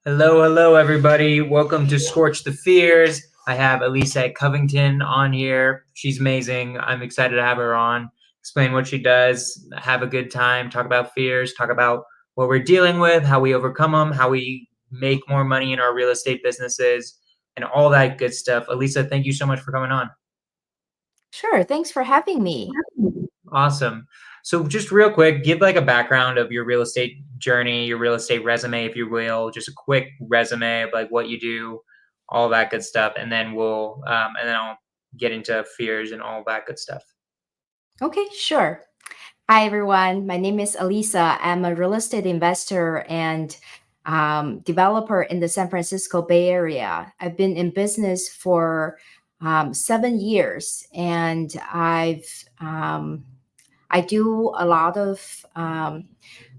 Hello, everybody. Welcome to Scorch the Fears. I have Elisa at Covington on here. She's amazing. I'm excited to have her on, explain what she does, have a good time, talk about fears, talk about what we're dealing with, how we overcome them, how we make more money in our real estate businesses, and all that good stuff. Elisa, thank you so much for coming on. Sure, thanks for having me. Awesome. So just real quick, give like a background of your real estate journey, your real estate resume, if you will, just a quick resume of like what you do, all that good stuff, and then and then I'll get into fears and all that good stuff. Okay, sure. Hi, everyone. My name is Elisa. I'm a real estate investor and developer in the San Francisco Bay Area. I've been in business for 7 years, and I do a lot of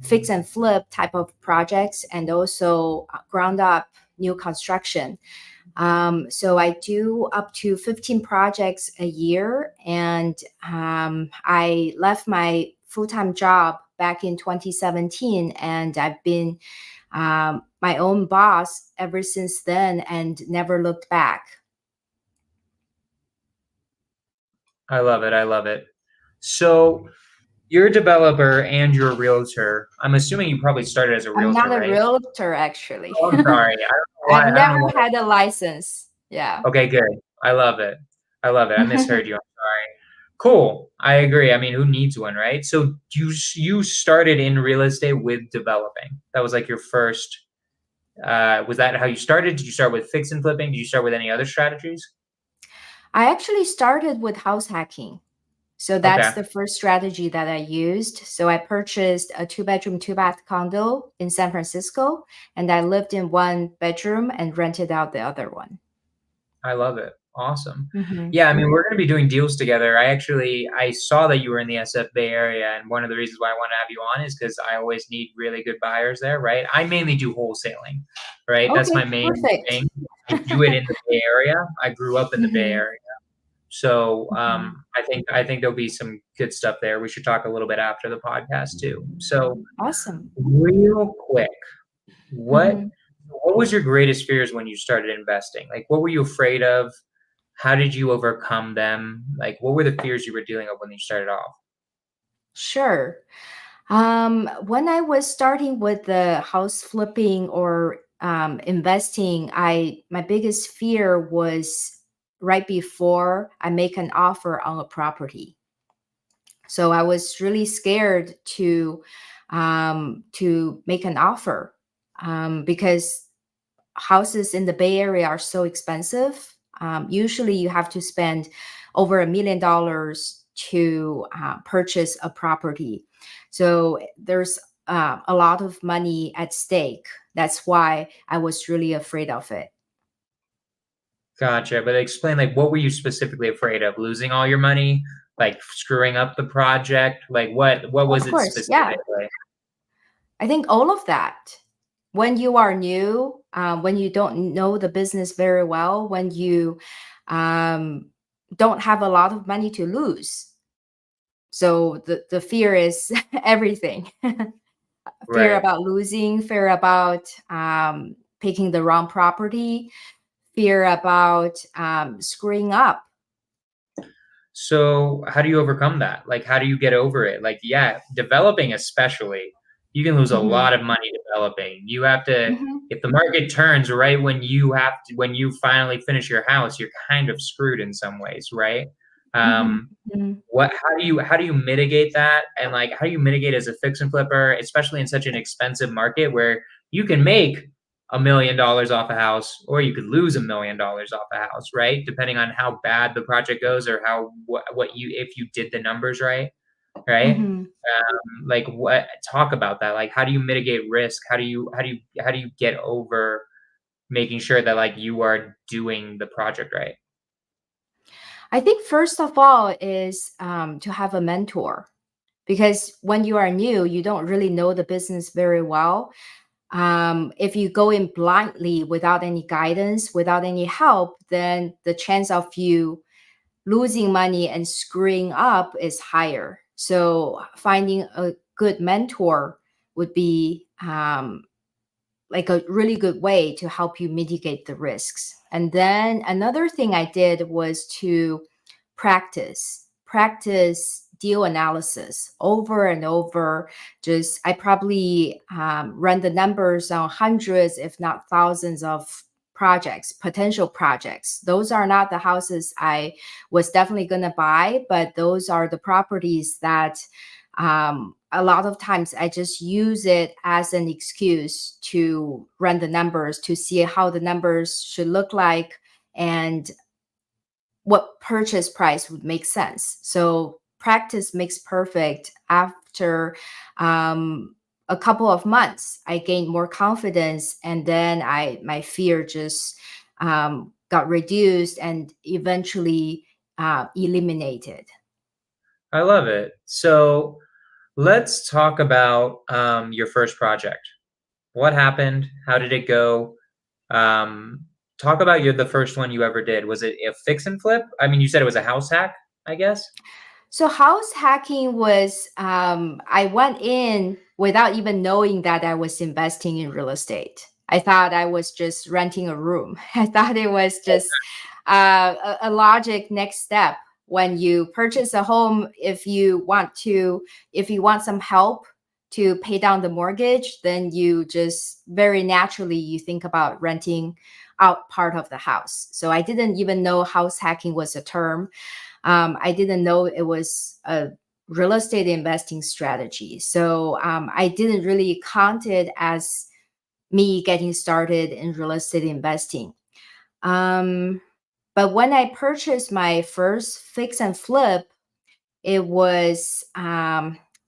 fix and flip type of projects and also ground up new construction. So I do up to 15 projects a year, and I left my full-time job back in 2017, and I've been my own boss ever since then and never looked back. I love it. I love it. So you're a developer and you're a realtor. I'm assuming you probably started as a I'm realtor, not a right? realtor, actually. Oh, I'm sorry. I don't know why. I've I don't never know why. had a license. Yeah. Okay, good. I love it. I love it. I misheard you. I'm sorry. Cool. I agree. I mean, who needs one, right? So you started in real estate with developing. That was like your first. Was that how you started? Did you start with fix and flipping? Did you start with any other strategies? I actually started with house hacking. So that's Okay, the first strategy that I used. So I purchased a two-bedroom, two-bath condo in San Francisco, and I lived in one bedroom and rented out the other one. I love it. Awesome. Hmm. Yeah, I mean, we're going to be doing deals together. I saw that you were in the SF Bay Area, and one of the reasons why I want to have you on is because I always need really good buyers there, right? I mainly do wholesaling, right? That's my Okay, main perfect. thing. I do it in the Bay Area. I grew up in the Bay Hmm. Area. So Hmm. I think there'll be some good stuff there. We should talk a little bit after the podcast too. So Awesome. real quick, what Hmm. what was your greatest fears when you started investing? Like what were you afraid of? How did you overcome them? Like what were the fears you were dealing with when you started off? Sure. When I was starting with the house flipping or investing, I my biggest fear was right before I make an offer on a property. So I was really scared to make an offer because houses in the Bay Area are so expensive. Usually, you have to spend over $1 million to purchase a property. So there's a lot of money at stake. That's why I was really afraid of it. Gotcha. But explain like what were you specifically afraid of? Losing all your money? Like screwing up the project? Like what Of was it course, yeah. specifically? I think all of that. When you are new, when you don't know the business very well, when you um, don't have a lot of money to lose. So the fear is everything. Fear Right. about losing, fear about picking the wrong property, fear about screwing up. So how do you overcome that? Like, how do you get over it? Like, yeah, developing especially, you can lose a Hmm. lot of money developing. You have to, Hmm. if the market turns right when you finally finish your house, you're kind of screwed in some ways, right? Hmm. Um, how do you mitigate that? And like, how do you mitigate as a fix and flipper, especially in such an expensive market where you can make $1 million off a house, or you could lose $1 million off a house, right? Depending on how bad the project goes or how what you if you did the numbers right, right? Hmm. Like what talk about that. Like how do you mitigate risk? How do you get over making sure that like you are doing the project right? I think first of all is to have a mentor, because when you are new, you don't really know the business very well. If you go in blindly without any guidance, without any help, then the chance of you losing money and screwing up is higher. So finding a good mentor would be like a really good way to help you mitigate the risks. And then another thing I did was to practice deal analysis over and over. Just I probably run the numbers on hundreds, if not thousands of projects, potential projects. Those are not the houses I was definitely going to buy, but those are the properties that a lot of times I just use it as an excuse to run the numbers to see how the numbers should look like and what purchase price would make sense. So practice makes perfect. After a couple of months, I gained more confidence, and then my fear just got reduced and eventually eliminated. I love it. So let's talk about your first project. What happened? How did it go? Talk about the first one you ever did. Was it a fix and flip? I mean, you said it was a house hack, I guess. So house hacking was I went in without even knowing that I was investing in real estate. I thought I was just renting a room. I thought it was just a logic next step when you purchase a home. If you want some help to pay down the mortgage, then you just very naturally you think about renting out part of the house. So I didn't even know house hacking was a term. I didn't know it was a real estate investing strategy. So I didn't really count it as me getting started in real estate investing. But when I purchased my first fix and flip, it was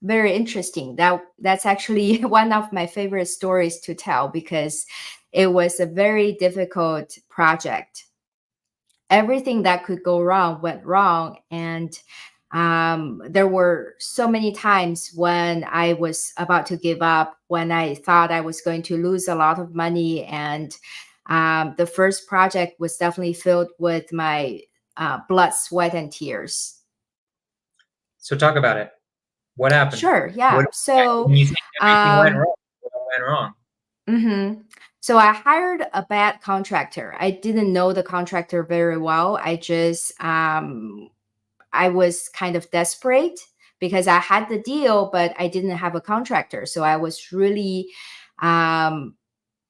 very interesting. That's actually one of my favorite stories to tell because it was a very difficult project. Everything that could go wrong went wrong, and there were so many times when I was about to give up, when I thought I was going to lose a lot of money. And the first project was definitely filled with my blood, sweat, and tears. So talk about it. What happened? Sure, What yeah. So, when you say everything went um, wrong? What went wrong? mhm. So I hired a bad contractor. I didn't know the contractor very well. I was kind of desperate because I had the deal, but I didn't have a contractor. So I was really um,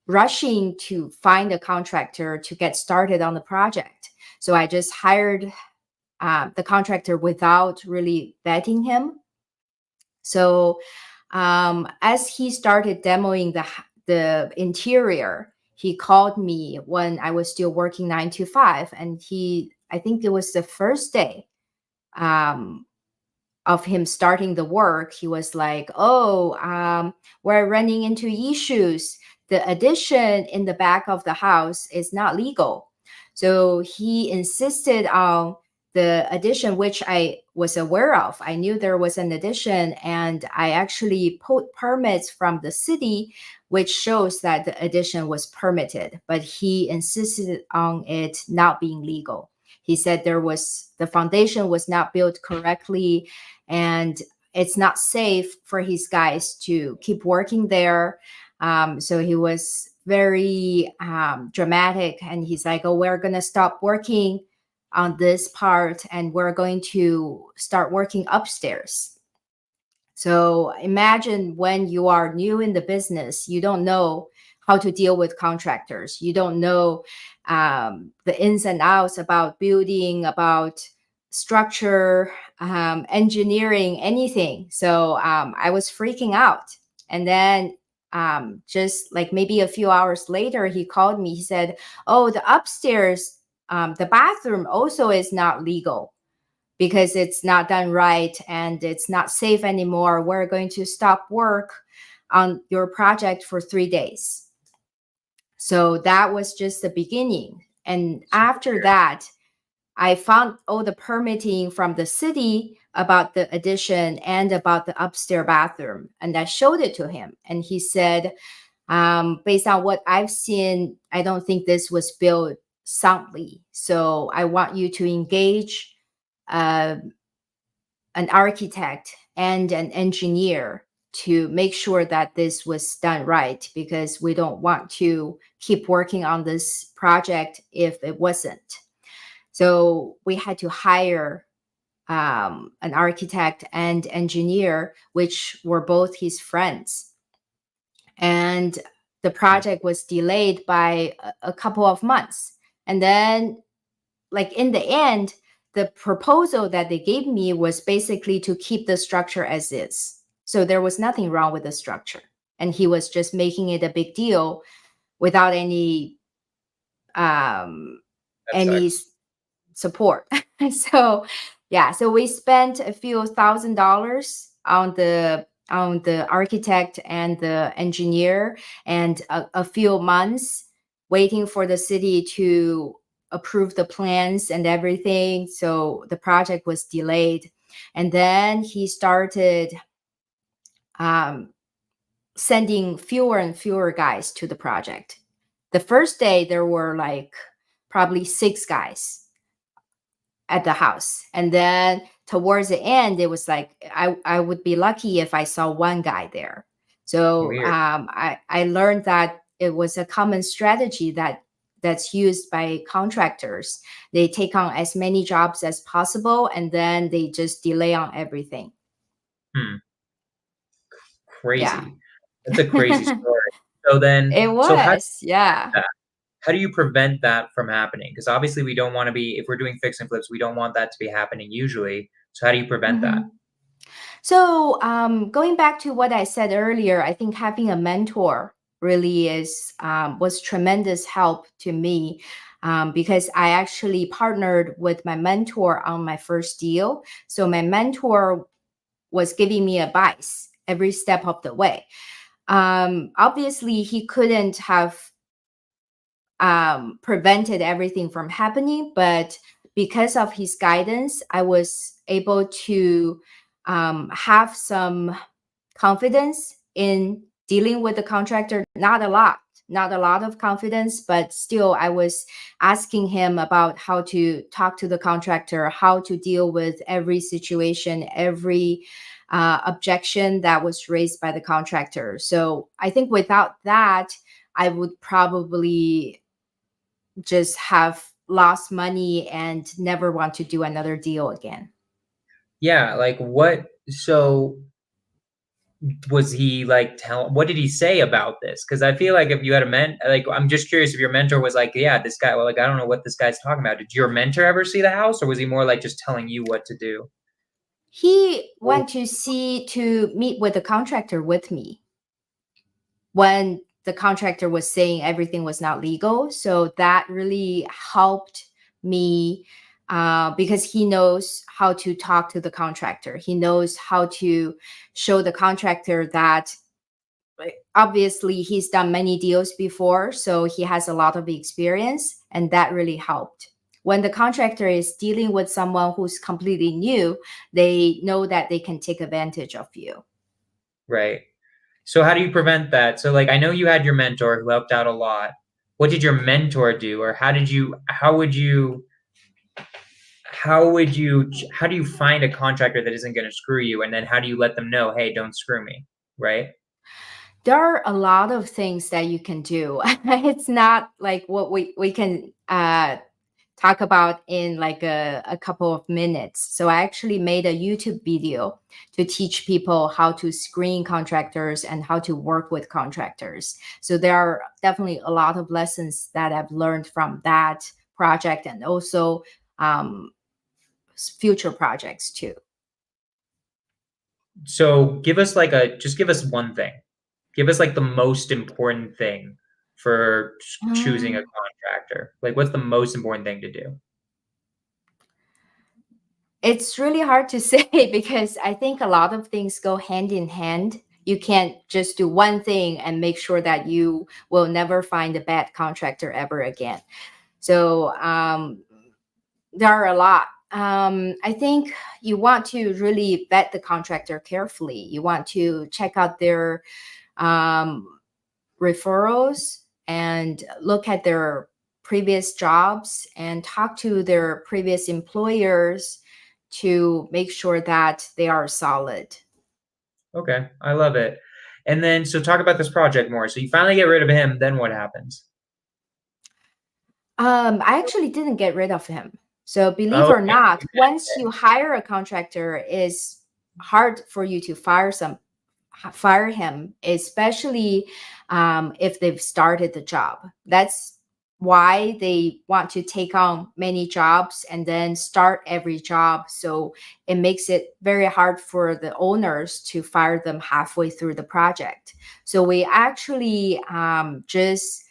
rushing to find a contractor to get started on the project. So I just hired the contractor without really vetting him. So as he started demoing the interior, he called me when I was still working 9 to 5, and I think it was the first day um, of him starting the work. He was like, "Oh, we're running into issues. The addition in the back of the house is not legal." So he insisted on the addition, which I was aware of. I knew there was an addition, and I actually pulled permits from the city, which shows that the addition was permitted. But he insisted on it not being legal. He said the foundation was not built correctly, and it's not safe for his guys to keep working there. So he was very dramatic, and he's like, "Oh, we're gonna stop working on this part, and we're going to start working upstairs." So imagine when you are new in the business, you don't know how to deal with contractors. You don't know the ins and outs about building, about structure, engineering, anything. So I was freaking out. And then just like maybe a few hours later, he called me. He said, "Oh, the upstairs, the bathroom also is not legal because it's not done right and it's not safe anymore. We're going to stop work on your project for 3 days." So that was just the beginning. And after that, I found all the permitting from the city about the addition and about the upstairs bathroom. And I showed it to him. And he said, based on what I've seen, I don't think this was built soundly. So I want you to engage uh, an architect and an engineer to make sure that this was done right, because we don't want to keep working on this project if it wasn't. So we had to hire an architect and engineer, which were both his friends. And the project was delayed by a couple of months. And then, like, in the end, the proposal that they gave me was basically to keep the structure as is. So there was nothing wrong with the structure. And he was just making it a big deal without any um, That any sucks. support. So yeah, so we spent a few $1,000s on the architect and the engineer, and a few months waiting for the city to approve the plans and everything. So the project was delayed. And then he started um, sending fewer and fewer guys to the project. The first day, there were like probably 6 guys at the house. And then towards the end, it was like I would be lucky if I saw 1 guy there. So Weird. I learned that it was a common strategy that's used by contractors. They take on as many jobs as possible, and then they just delay on everything. Hmm. Yeah. Crazy. That's a crazy story. So then, It so how was, yeah. how do you prevent that from happening? Because obviously we don't want to be, if we're doing fix and flips, we don't want that to be happening usually. So how do you prevent that? Mhm. So, going back to what I said earlier, I think having a mentor really was tremendous help to me, because I actually partnered with my mentor on my first deal. So my mentor was giving me advice every step of the way. Obviously, he couldn't have prevented everything from happening, but because of his guidance, I was able to have some confidence in dealing with the contractor. Not a lot of confidence, but still I was asking him about how to talk to the contractor, how to deal with every situation, every objection that was raised by the contractor. So I think without that, I would probably just have lost money and never want to do another deal again. Yeah, like what, so was he like what did he say about this? Because I feel like if you had a like I'm just curious if your mentor was like, yeah, this guy, well, like I don't know what this guy's talking about. Did your mentor ever see the house, or was he more like just telling you what to do? He went to meet with the contractor with me when the contractor was saying everything was not legal. So that really helped me, because he knows how to talk to the contractor. He knows how to show the contractor that, obviously he's done many deals before, so he has a lot of experience, and that really helped. When the contractor is dealing with someone who's completely new, they know that they can take advantage of you. Right. So how do you prevent that? So like I know you had your mentor who helped out a lot. What did your mentor do, or how do you find a contractor that isn't going to screw you, and then how do you let them know, hey, don't screw me, right? There are a lot of things that you can do. It's not like what we can talk about in like a couple of minutes. So I actually made a YouTube video to teach people how to screen contractors and how to work with contractors. So there are definitely a lot of lessons that I've learned from that project, and also um, future projects too. So just give us one thing. Give us like the most important thing for choosing a Um, contractor. Like what's the most important thing to do? It's really hard to say because I think a lot of things go hand in hand. You can't just do one thing and make sure that you will never find a bad contractor ever again. So there are a lot. I think you want to really vet the contractor carefully. You want to check out their um, referrals and look at their previous jobs and talk to their previous employers to make sure that they are solid. Okay, I love it. And then, so talk about this project more. So you finally get rid of him. Then what happens? I actually didn't get rid of him. So believe Oh, or not, once you hire a contractor, it's hard for you to fire him, especially if they've started the job. That's why they want to take on many jobs and then start every job. So it makes it very hard for the owners to fire them halfway through the project. So we actually just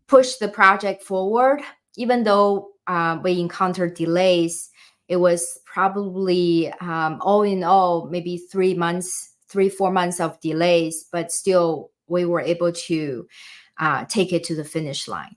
push the project forward, even though we encountered delays. It was probably all in all maybe 3 months, 4 months of delays, but still we were able to take it to the finish line.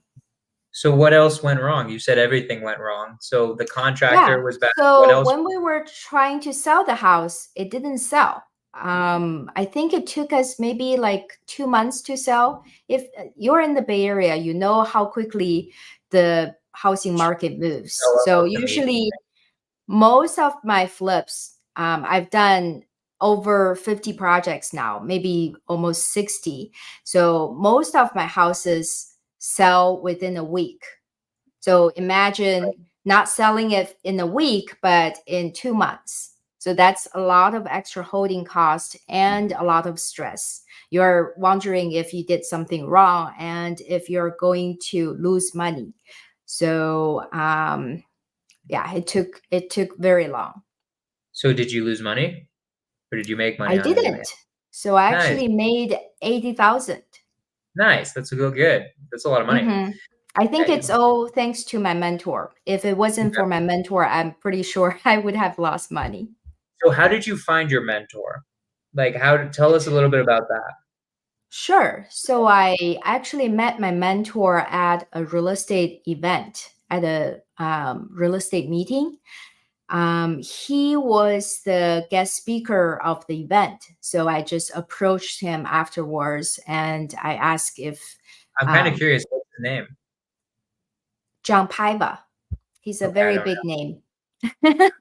so what else went wrong? You said everything went wrong. So the Yeah. contractor was bad. What So else? when we were trying to sell the house, it didn't sell. I think it took us maybe like 2 months to sell. If you're in the Bay Area, you know how quickly the housing market moves. Oh, So to me. usually, most of my flips, I've done over 50 projects now, maybe almost 60. So most of my houses sell within a week. So imagine not selling it in a week, but in 2 months. So that's a lot of extra holding cost and a lot of stress. You're wondering if you did something wrong and if you're going to lose money. So yeah, it took very long. So did you lose money or did you make money I on it? didn't. So I Nice, actually made 80,000. nice. That's a good. That's a lot of money. I think Yeah, it's all thanks to my mentor. If it wasn't for my mentor, I'm pretty sure I would have lost money. so how did you find your mentor? Like, tell us a little bit about that. Sure. So I actually met my mentor at a real estate event, at a real estate meeting. He was the guest speaker of the event. So I just approached him afterwards and I asked if I'm kind of um, curious. What's his name? John Paiva, he's a Okay, I very don't big know. name. It's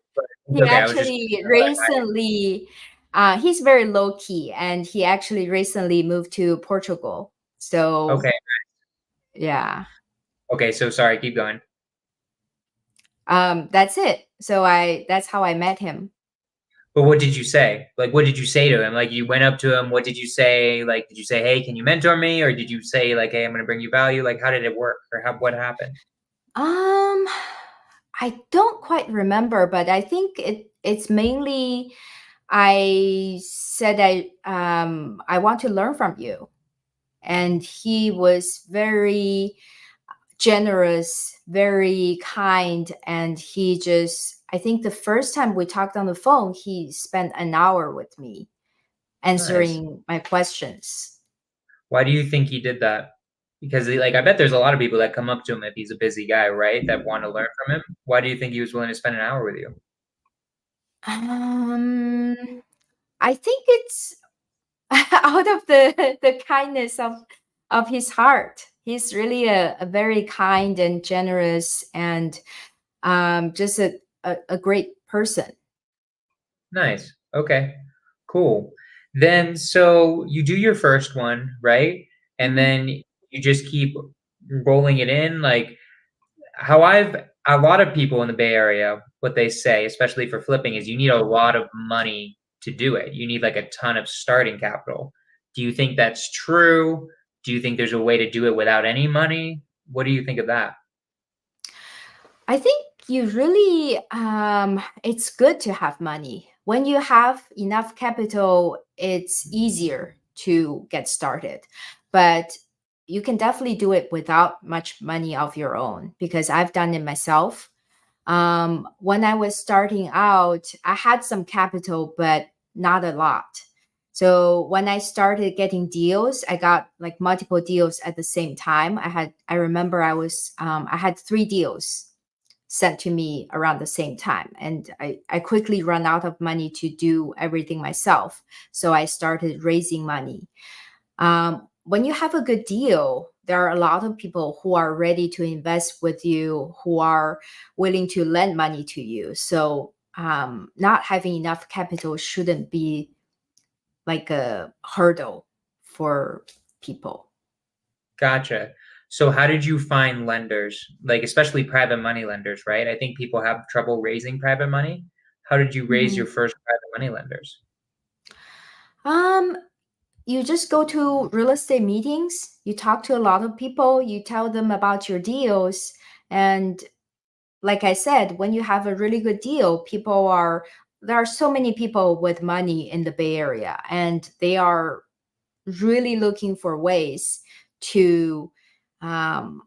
He okay. I was just actually recently, he's very low key, and he actually recently moved to Portugal. So okay. yeah, Okay, so sorry, keep going. that's it. So that's how I met him. But what did you say? Like, what did you say to him? Like, you went up to him. What did you say? Like, did you say, "Hey, can you mentor me?" Or did you say, like, "Hey, I'm going to bring you value"? Like, how did it work? Or what happened? Um, I don't quite remember, but I think it's mainly I said I want to learn from you, and he was very generous, very kind, and he just, I think the first time we talked on the phone, he spent an hour with me Nice. answering my questions. Why do you think he did that? Because, like, I bet there's a lot of people that come up to him if he's a busy guy, right? That want to learn from him. Why do you think he was willing to spend an hour with you? Um, I think it's out of the kindness of his heart. He's really a very kind and generous and just a great person. Nice. Okay. Cool. Then, so you do your first one, right? And Mhm. then you just keep rolling it in. Like, how a lot of people in the Bay Area, what they say, especially for flipping, is you need a lot of money to do it. You need like a ton of starting capital. Do you think that's true? Do you think there's a way to do it without any money? What do you think of that? I think you really, it's good to have money. When you have enough capital, it's easier to get started. But you can definitely do it without much money of your own because I've done it myself. When I was starting out, I had some capital, but not a lot. So when I started getting deals, I got like multiple deals at the same time. I remember I had 3 deals sent to me around the same time. And I quickly run out of money to do everything myself. So I started raising money. When you have a good deal, there are a lot of people who are ready to invest with you, who are willing to lend money to you. So not having enough capital shouldn't be like a hurdle for people. Gotcha. So how did you find lenders, like especially private money lenders, right? I think people have trouble raising private money. How did you raise your Mhm. first private money lenders? Um, you just go to real estate meetings, you talk to a lot of people, you tell them about your deals. And like I said, when you have a really good deal, there are so many people with money in the Bay Area, and they are really looking for ways to um,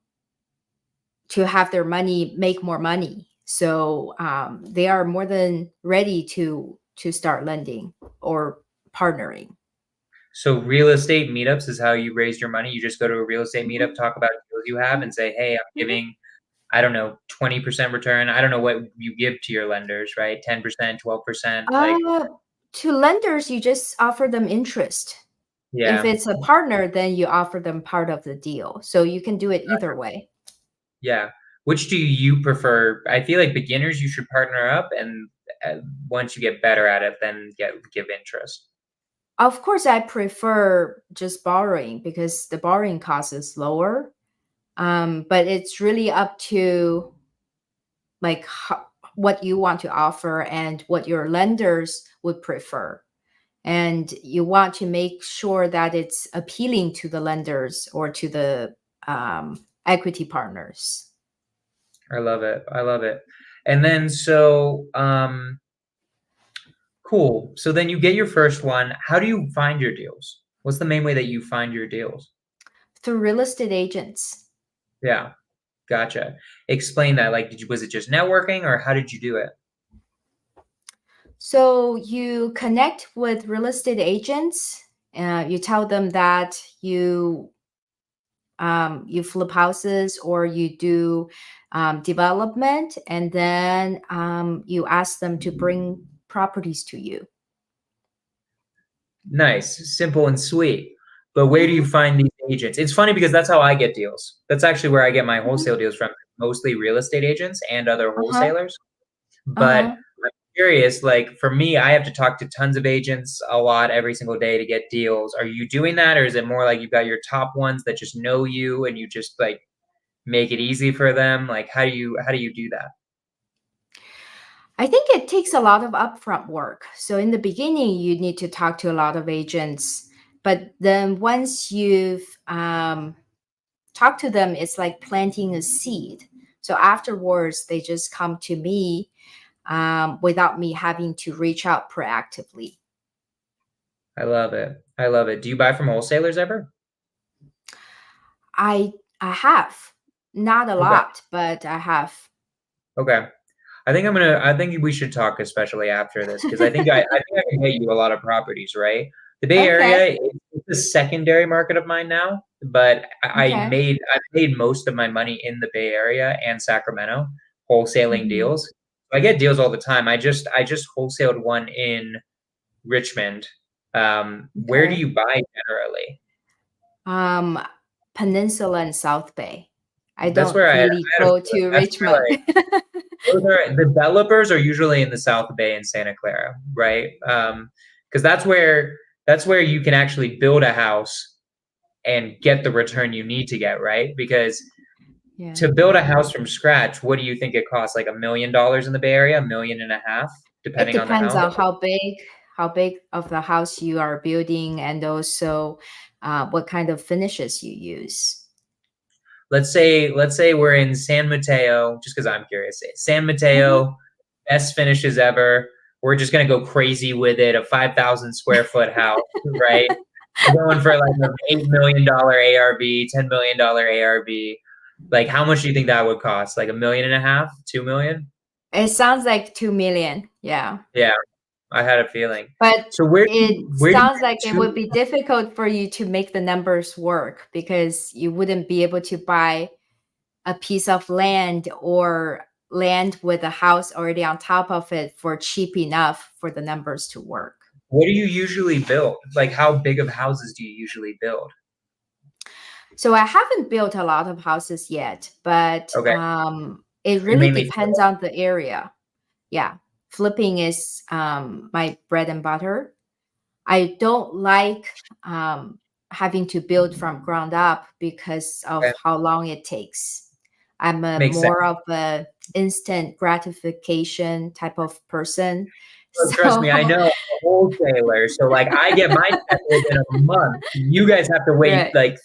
to have their money make more money. So they are more than ready to start lending or partnering. So real estate meetups is how you raised your money. You just go to a real estate meetup, Mhm, talk about deals you have, mhm, and say, "Hey, I'm mhm. giving, I don't know, 20% return. I don't know what you give to your lenders, right? 10%, 12%, like, Uh, to lenders, you just offer them interest. If yeah, it's a partner, then you offer them part of the deal. So you can do it either way. yeah. Which do you prefer? I feel like beginners you should partner up, and once you get better at it, then give interest. Of course, I prefer just borrowing because the borrowing cost is lower. But it's really up to like what you want to offer and what your lenders would prefer. And you want to make sure that it's appealing to the lenders or to the equity partners. I love it. I love it. And then so cool. So then you get your first one. How do you find your deals? What's the main way that you find your deals? Through real estate agents. Yeah, gotcha. Explain that. Like, was it just networking or how did you do it? So you connect with real estate agents. You tell them that you flip houses or you do development, and then you ask them to bring properties to you. Nice, simple and sweet. But where do you Mhm, find these agents? It's funny because that's how I get deals. That's actually where I get my mhm. wholesale deals from, mostly real estate agents and other Uh-huh. wholesalers. But Uh-huh. I'm curious, like for me, I have to talk to tons of agents a lot every single day to get deals. Are you doing that, or is it more like you've got your top ones that just know you and you just like make it easy for them? Like how do you do that? I think it takes a lot of upfront work. So in the beginning, you need to talk to a lot of agents. But then once you've talked to them, it's like planting a seed. So afterwards, they just come to me without me having to reach out proactively. I love it. I love it. Do you buy from wholesalers ever? I have not a Okay. lot, but I have. Okay. I think we should talk especially after this because I think I can get you a lot of properties, right? The Bay Okay. Area is the secondary market of mine now, but Okay. I made most of my money in the Bay Area and Sacramento wholesaling Mhm. deals. I get deals all the time. I just wholesaled one in Richmond. Where do Okay. you buy generally? Um, Peninsula and South Bay. I That's where don't I really had a go feeling. to That's where Richmond. like those are developers are usually in the South Bay and Santa Clara, right? Because that's where you can actually build a house and get the return you need to get, right? Because Yeah. to build a house from scratch, what do you think it costs? Like $1 million in the Bay Area, 1.5 million, It depending on the depends house. on how big of the house you are building, and also what kind of finishes you use. Let's say we're in San Mateo, just because I'm curious. San Mhm. Mateo, best finishes ever. We're just gonna go crazy with it. A 5,000 square foot house, right? We're going for like an $8 million ARV, $10 million ARV. Like, how much do you think that would cost? Like 1.5 million, 2 million? It sounds like 2 million. Yeah. Yeah, I had a feeling. But So where do it you, where do you sounds get like it would two? be difficult for you to make the numbers work because you wouldn't be able to buy a piece of land or land with a house already on top of it for cheap enough for the numbers to work. What do you usually build? Like, how big of houses do you usually build? So I haven't built a lot of houses yet, but Okay, it you really mainly depends on the area. Yeah. Flipping is my bread and butter. I don't like having to build from ground up because of Okay. how long it takes. I'm a Makes sense. more of a instant gratification type of person. Oh, trust So me, I know I'm a wholesaler. So like I get my check within a month. You guys have to wait right, like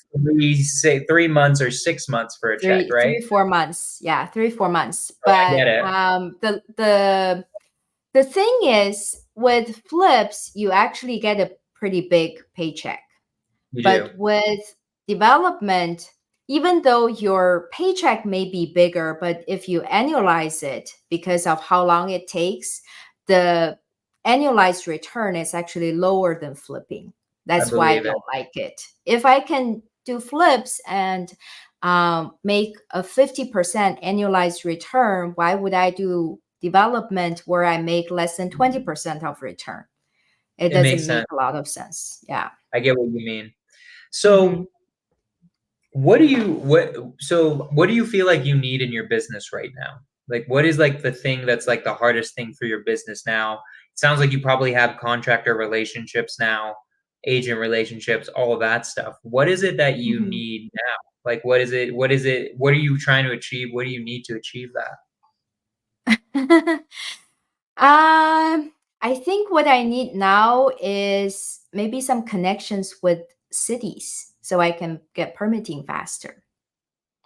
say 3 months or 6 months for a check, right? 3 4 months. Yeah, 3 4 months. Oh, I get But it. the thing is, with flips, you actually get a pretty big paycheck. You do. But with development, even though your paycheck may be bigger, but if you annualize it because of how long it takes, the annualized return is actually lower than flipping. I That's why I believe it. don't like it. If I can do flips and make a 50% annualized return, why would I do development where I make less than 20% of return? It It makes doesn't sense. make a lot of sense. Yeah. I get what you mean. hmm So what do you feel like you need in your business right now? Like what is like the thing that's like the hardest thing for your business now? It sounds like you probably have contractor relationships now, agent relationships, all of that stuff. What is it that you hmm need now? Like what is it? What is it? What are you trying to achieve? What do you need to achieve that? I think what I need now is maybe some connections with cities so I can get permitting faster.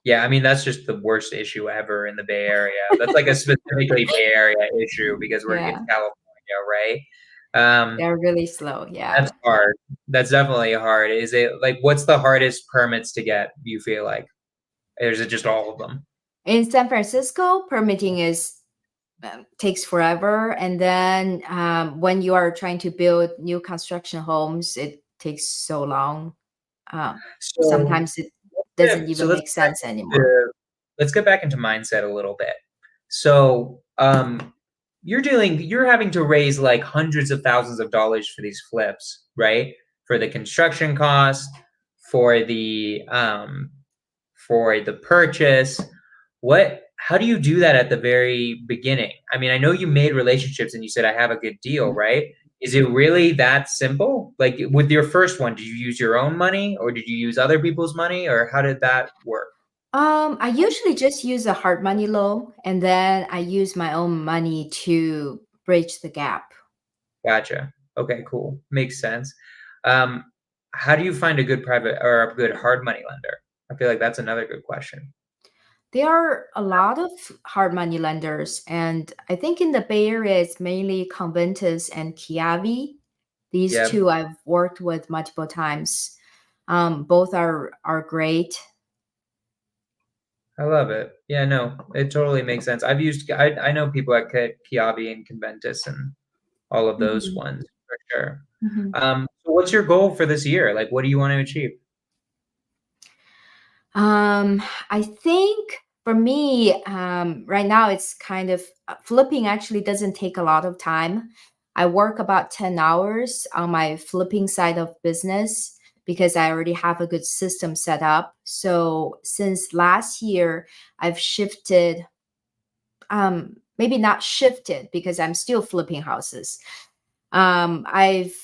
Yeah, I mean that's just the worst issue ever in the Bay Area. That's like a specifically Bay Area issue because it's Yeah, California, right? they're really slow. Yeah. That's hard. That's definitely hard. Is it like what's the hardest permits to get, you feel like? Or is it just all of them? In San Francisco, permitting is takes forever, and then when you are trying to build new construction homes, it takes so long. So Sometimes it doesn't so even make sense anymore. to let's get back into mindset a little bit. So you're having to raise like hundreds of thousands of dollars for these flips, right? For the construction costs, for the purchase. How do you do that at the very beginning? I mean, I know you made relationships and you said I have a good deal, right? Is it really that simple? Like with your first one, did you use your own money or did you use other people's money or how did that work? I usually just use a hard money loan and then I use my own money to bridge the gap. Gotcha. Okay, cool. Makes sense. Um, how do you find a good private or a good hard money lender? I feel like that's another good question. There are a lot of hard money lenders, and I think in the Bay Area, it's mainly Conventus and Kiavi. These Yeah, two I've worked with multiple times. Both are great. I love it. Yeah, no, it totally makes sense. I know people at Kiabi and Conventus and all of those Mhm, ones for sure. mhm. So what's your goal for this year? Like, what do you want to achieve? Um, I think for me, right now it's kind of flipping actually doesn't take a lot of time. I work about 10 hours on my flipping side of business because I already have a good system set up. So since last year, I've shifted, maybe not shifted because I'm still flipping houses. I've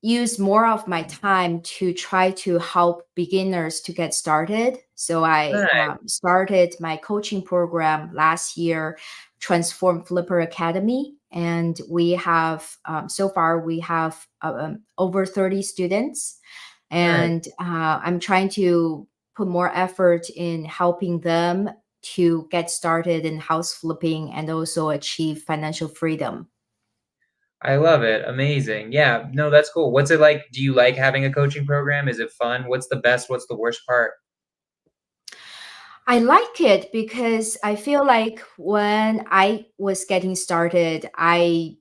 use more of my time to try to help beginners to get started. So I Nice. started my coaching program last year, Transform Flipper Academy, and we have so far we have over 30 students, Nice. and I'm trying to put more effort in helping them to get started in house flipping and also achieve financial freedom. I love it. Amazing. Yeah, no, that's cool. What's it like? Do you like having a coaching program? Is it fun? What's the worst part? I like it because I feel like when I was getting started, I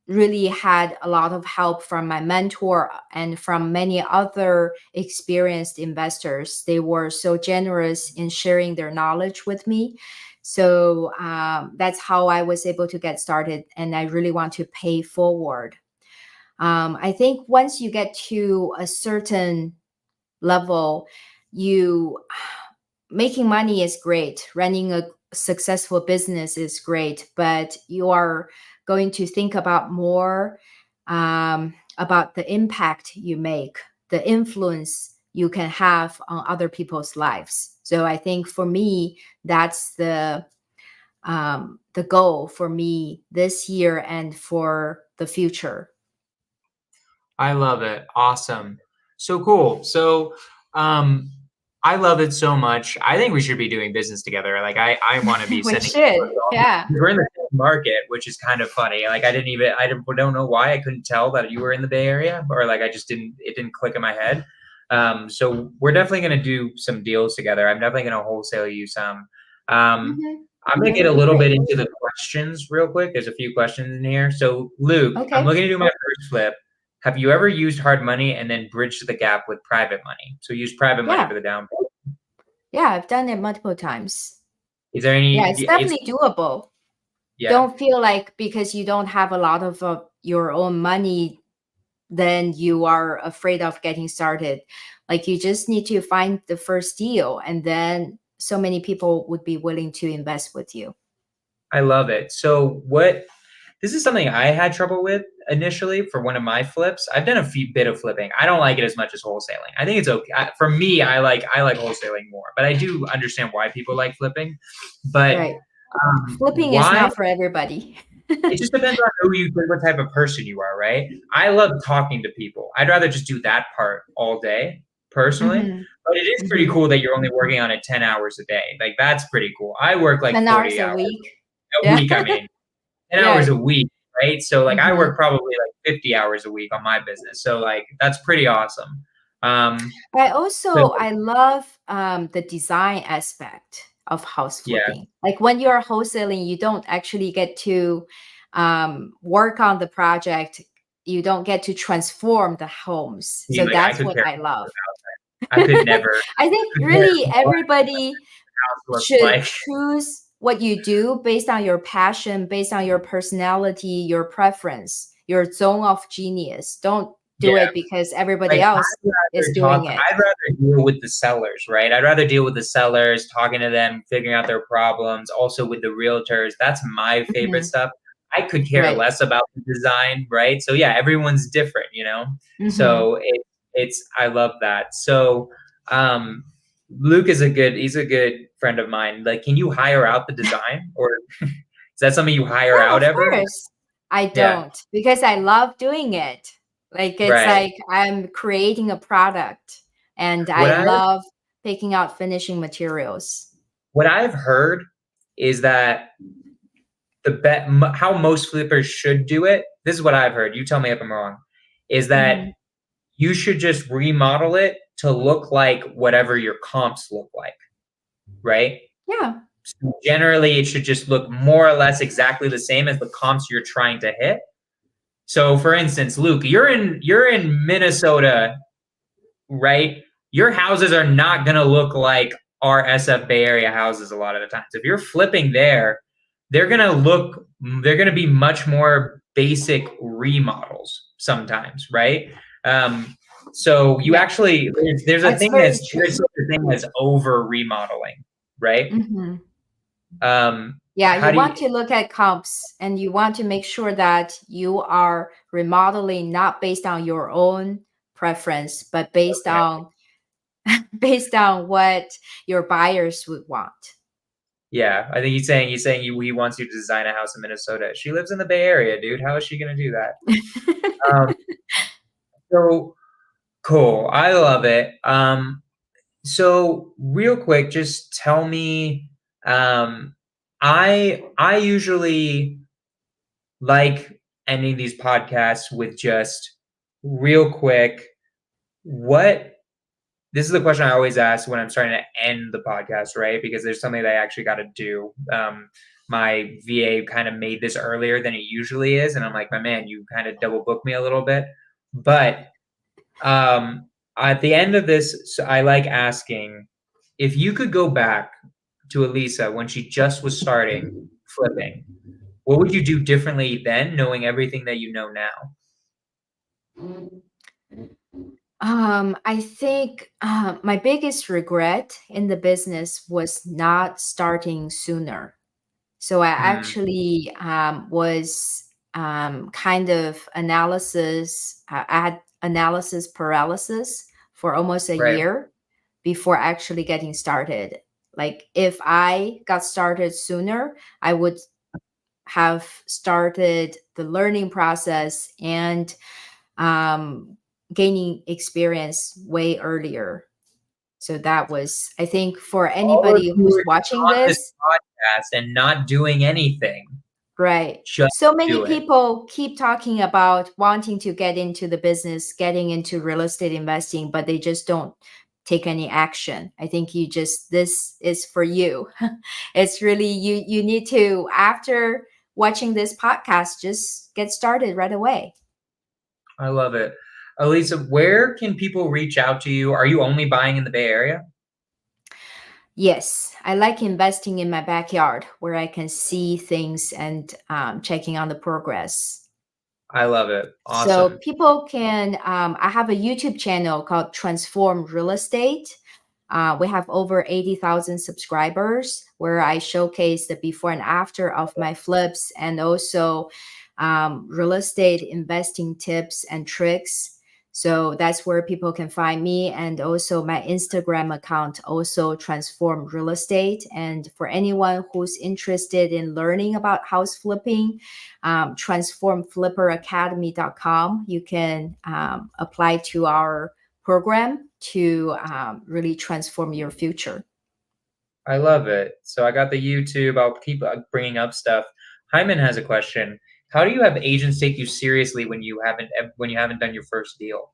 really had a lot of help from my mentor and from many other experienced investors. They were so generous in sharing their knowledge with me. So that's how I was able to get started. And I really want to pay forward. I think once you get to a certain level, you making money is great. Running a successful business is great, but you are going to think about more. about the impact you make, the influence you can have on other people's lives. So I think for me, that's the goal for me this year and for the future. I love it. Awesome. So cool. So I love it so much. I think we should be doing business together. Like I want to be We sending should, yeah. we're in the same market, which is kind of funny. Like I don't know why I couldn't tell that you were in the Bay Area, or like it didn't click in my head. So we're definitely going to do some deals together. I'm definitely going to wholesale you some. Um, Mhm. I'm going to That get would a be little great. bit into the questions real quick. There's a few questions in here. So Luke, I'm Okay. looking to do my first flip. Have you ever used hard money and then bridged the gap with private money? So use private money Yeah. for the down payment. Yeah, I've done it multiple times. Is there Yeah, any? it's It's definitely doable. yeah. Don't feel like because you don't have a lot of your own money, then you are afraid of getting started. Like you just need to find the first deal, and then so many people would be willing to invest with you. I love it. So what this is something I had trouble with initially for one of my flips. I've done a few bit of flipping. I don't like it as much as wholesaling. I think it's okay. For me, I like wholesaling more, but I do understand why people like flipping. But Right. Flipping is why not for everybody. it just depends on what type of person you are, right? I love talking to people. I'd rather just do that part all day, personally. Hmm. But it is pretty Hmm. cool that you're only working on it 10 hours a day. Like that's pretty cool. I work like 10 hours 40 a hours week. a Yeah. week. I mean, 10 hours Yeah. a week, right? So like I Hmm. work probably like 50 hours a week on my business. So like that's pretty awesome. So I love the design aspect of house yeah, flipping. Like when you're wholesaling, you don't actually get to work on the project. You don't get to transform the homes. So like I that's could what care. I love. I could never I think care really what everybody house looks should like. choose what you do based on your passion, based on your personality, your preference, your zone of genius. Don't Yeah. do it because everybody Like else is doing it. I'd rather deal with the sellers, right? I'd rather deal with the sellers, talking to them, figuring out their problems, also with the realtors. That's my favorite Hmm. stuff. I could care Right. less about the design, right? So yeah, everyone's different, you know? Hmm. So it's I love that. So um Luke is he's a good friend of mine. Like, can you hire out the design, or is that something you hire Yeah, out of ever? course. I Yeah, don't because I love doing it. Like it's right. like I'm creating a product and What I I love picking out finishing materials. what I've heard is that how most flippers should do it. This is what I've heard. You tell me if I'm wrong. Is that Hmm. you should just remodel it to look like whatever your comps look like, right? Yeah. So generally, it should just look more or less exactly the same as the comps you're trying to hit. So, for instance, Luke, you're in Minnesota, right? Your houses are not going to look like our SF Bay Area houses a lot of the times. If you're flipping there, they're going to be much more basic remodels sometimes, right? Um, so you Yeah. actually That's very there's true. such a thing as over remodeling, right? Hmm. Yeah, How you do want you to look at comps and you want to make sure that you are remodeling not based on your own preference, but okay. based on what your buyers would want. Yeah, I think he's saying he wants you to design a house in Minnesota. She lives in the Bay Area, dude. How is she going to do that? Um, so cool. I love it. So real quick, just tell me, um, I usually like ending these podcasts with just real quick, what this is the question I always ask when I'm starting to end the podcast, right? Because there's something that I actually got to do. My VA kind of made this earlier than it usually is, and I'm like, my man, you kind of double booked me a little bit. But at the end of this, so I like asking if you could go back to Elisa when she just was starting flipping, what would you do differently then, knowing everything that you know now? I think my biggest regret in the business was not starting sooner. So I Hmm. actually was kind of analysis. I had analysis paralysis for almost a Right. year before actually getting started. Like if I got started sooner, I would have started the learning process and gaining experience way earlier. So that was, I think, for All of anybody you who's are just watching on this this, podcast and not doing anything. right. Just So many do it. people keep talking about wanting to get into the business, getting into real estate investing, but they just don't take any action. I think this is for you. It's really, you need to, after watching this podcast, just get started right away. I love it. Elisa, where can people reach out to you? Are you only buying in the Bay Area? Yes, I like investing in my backyard where I can see things and checking on the progress. I love it. So Awesome. people can, I have a YouTube channel called Transform Real Estate. We have over 80,000 subscribers where I showcase the before and after of my flips and also real estate investing tips and tricks. So that's where people can find me, and also my Instagram account, also Transform Real Estate. And for anyone who's interested in learning about house flipping, transformflipperacademy.com, you can apply to our program to really transform your future. I love it. So I got the YouTube. I'll keep bringing up stuff. Hyman has a question. How do you have agents take you seriously when you haven't done your first deal?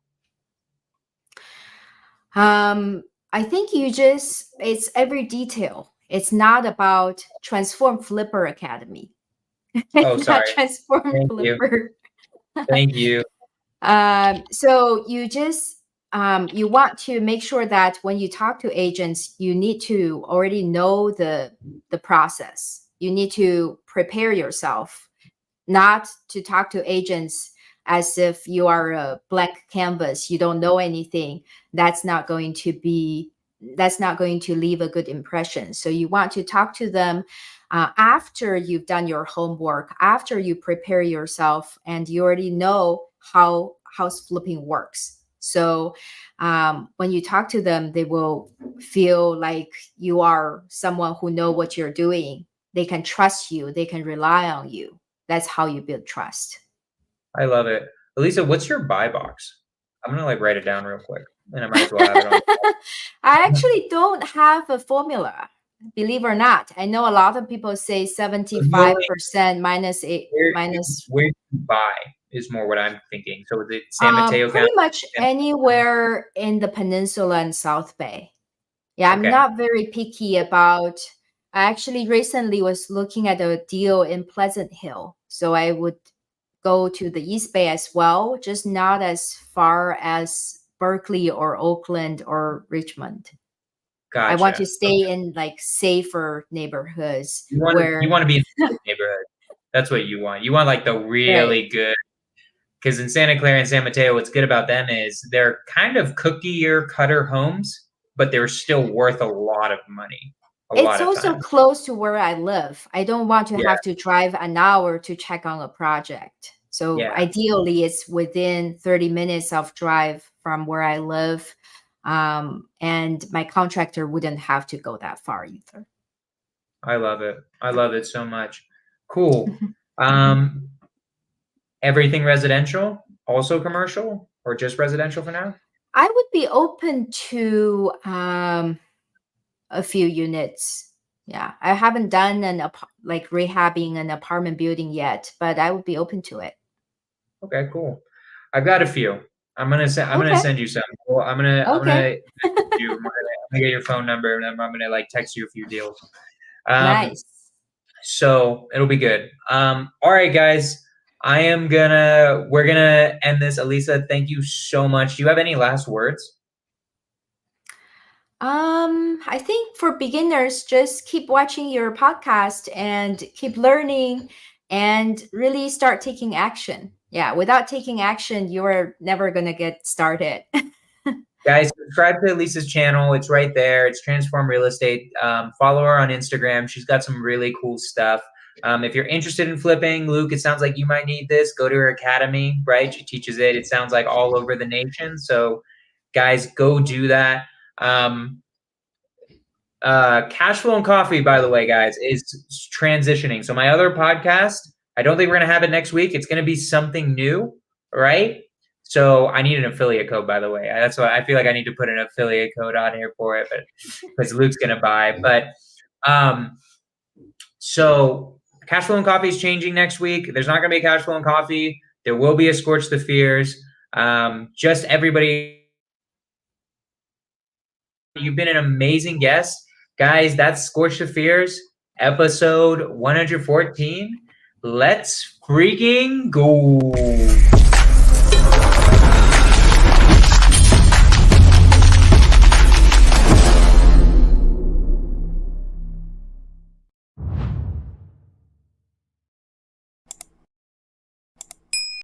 I think it's every detail. It's not about Transform Flipper Academy. Oh, It's not sorry. Transform Thank you. Flipper. Thank you. So you want to make sure that when you talk to agents, you need to already know the process. You need to prepare yourself, not to talk to agents as if you are a blank canvas, you don't know anything. That's not going to leave a good impression. So you want to talk to them after you've done your homework, after you prepare yourself and you already know how house flipping works. So when you talk to them, they will feel like you are someone who know what you're doing. They can trust you, they can rely on you. That's how you build trust. I love it. Elisa, what's your buy box? I'm gonna write it down real quick, and I might as well have it on. I actually don't have a formula, believe or not. I know a lot of people say 75% minus eight Where minus where do you buy is more what I'm thinking. So is it San Mateo County? pretty much anywhere in the peninsula and South Bay. Yeah, I'm Okay. not very picky about. I actually recently was looking at a deal in Pleasant Hill, so I would go to the East Bay as well, just not as far as Berkeley or Oakland or Richmond. I want to Gotcha. stay in like safer neighborhoods You where, want to be in a good neighborhood. That's what you want. You want like the right. really good. Because in Santa Clara and San Mateo, what's good about them is they're kind of cookier cutter homes, but they're still worth a lot of money, a It's lot of also time. close to where I live. I don't want to Yeah, have to drive an hour to check on a project. So yeah, ideally, it's within 30 minutes of drive from where I live. And my contractor wouldn't have to go that far either. I love it. I love it so much. Cool. Um, everything residential, also commercial, or just residential for now? I would be open to a few units. Yeah, I haven't done like rehabbing an apartment building yet, but I would be open to it. Okay, cool. I've got a few. I'm gonna Okay. send you some. Well, I'm Okay. gonna message you. I'm gonna get your phone number, and then I'm gonna like text you a few deals. Um, Nice. so it'll be good. All right, guys. We're gonna end this. Elisa, thank you so much. Do you have any last words? I think for beginners, just keep watching your podcast and keep learning and really start taking action. Yeah, without taking action, you're never going to get started. Guys, subscribe to Elisa's channel. It's right there. It's Transform Real Estate. Follow her on Instagram. She's got some really cool stuff. If you're interested in flipping, Luke, it sounds like you might need this. Go to her academy, right? She teaches it. It sounds like all over the nation. So, guys, go do that. Cash Flow and Coffee, by the way, guys, is transitioning. So my other podcast, I don't think we're gonna have it next week. It's gonna be something new, right? So I need an affiliate code, by the way. That's why I feel like I need to put an affiliate code on here for it, but because Luke's gonna buy. But so Cash Flow and Coffee is changing next week. There's not gonna be a Cash Flow and Coffee. There will be a Scorch the Fears. Just everybody, you've been an amazing guest. Guys, that's Scorch the Fears, episode 114. Let's freaking go.